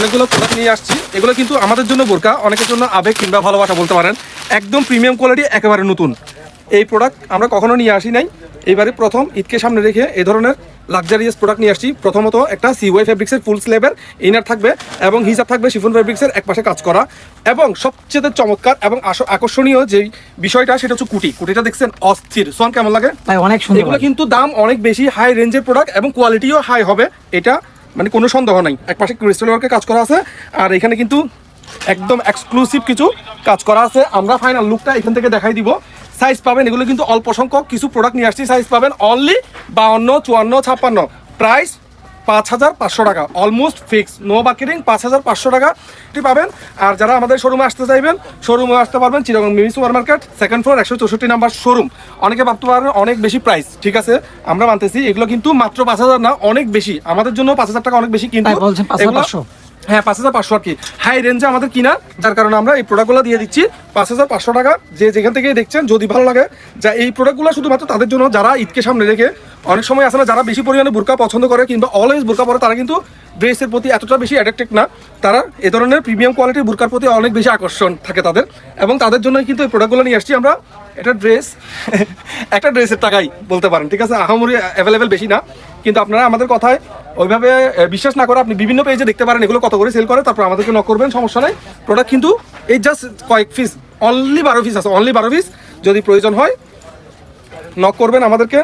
অনেকগুলো প্রোডাক্ট নিয়ে আসছি। এগুলো কিন্তু আমাদের জন্য বোরকা, অনেকের জন্য আবেগ কিংবা ভালোবাসা বলতে পারেন। একদম প্রিমিয়াম কোয়ালিটি, একেবারে নতুন। এই প্রোডাক্ট আমরা কখনো নিয়ে আসি নাই, এইবারে প্রথম ঈদকে সামনে রেখে এই ধরনের লাক্সারিয়াস প্রোডাক্ট নিয়ে আসছি। প্রথমত একটা সিওয়াই ফেব্রিক্সের ফুল স্লেভের ইনার থাকবে এবং হিজাব থাকবে শিফন ফেব্রিক্সের একপাশে কাজ করা। এবং সবচেয়ে চমৎকার এবং আকর্ষণীয় যে বিষয়টা সেটা হচ্ছে কুটিটা দেখছেন অস্থির। সোয়ান কেমন লাগে? অনেক সুন্দর। এগুলো কিন্তু দাম অনেক বেশি, হাই রেঞ্জের প্রোডাক্ট এবং কোয়ালিটিও হাই হবে, এটা মানে কোনো সন্দেহ নাই। একপাশে ক্রিস্টাল ওয়ার্কের কাজ করা আছে, আর এখানে কিন্তু একদম এক্সক্লুসিভ কিছু কাজ করা আছে। আমরা ফাইনাল লুকটা এখান থেকে দেখাই দিব। সাইজ পাবেন, এগুলো কিন্তু অল্প সংখ্যক কিছু প্রোডাক্ট নিয়ে আসছি। সাইজ পাবেন অনলি 52, 54, 56। প্রাইস 5500 টাকা, অলমোস্ট ফিক্স, নো মার্কেটিং। 5500 টাকা এটি পাবেন। আর যারা আমাদের শোরুমে আসতে চাইবেন, শোরুমে আসতে পারবেন Chittagong mini super market, second floor, 164 number showroom. অনেকে ভাবতে পারবেন অনেক বেশি প্রাইস, ঠিক আছে আমরা মানতেছি এগুলো কিন্তু মাত্র 5000 না, অনেক বেশি। আমাদের জন্য 5000 টাকা অনেক বেশি, কিন্তু বলছেন 5500? হ্যাঁ 5500 আর কি, হাই রেঞ্জে আমাদের কিনা, যার কারণে আমরা এই প্রোডাক্টগুলো দিয়ে দিচ্ছি 5500 টাকা। যে যেখান থেকে দেখছেন, যদি ভালো লাগে যা এই প্রোডাক্টগুলো শুধুমাত্র তাদের জন্য যারা ঈদকে সামনে রেখে, অনেক সময় আসলে যারা বেশি পরিমাণে বোরকা পছন্দ করে কিংবা অলওয়েজ বোরকা পরে, তারা কিন্তু ড্রেসের প্রতি এতটা বেশি অ্যাডাক্টেড না। তারা এ ধরনের প্রিমিয়াম কোয়ালিটির বোরকার প্রতি অনেক বেশি আকর্ষণ থাকে তাদের, এবং তাদের জন্যই কিন্তু এই প্রোডাক্টগুলো নিয়ে আসছি আমরা। এটা ড্রেস একটা ড্রেসের টাকাই বলতে পারেন, ঠিক আছে, আহামরি অ্যাভেলেবেল বেশি না। কিন্তু আপনারা আমাদের কথায় ওইভাবে বিশ্বাস না করে আপনি বিভিন্ন পেজে দেখতে পারেন এগুলো কত করে সেল করে, তারপর আমাদেরকে নক করবেন, সমস্যা নাই। প্রোডাক্ট কিন্তু এই জাস্ট কয়েক পিস, অনলি 12 পিস আছে, অনলি 12 পিস। যদি প্রয়োজন হয় নক করবেন আমাদেরকে।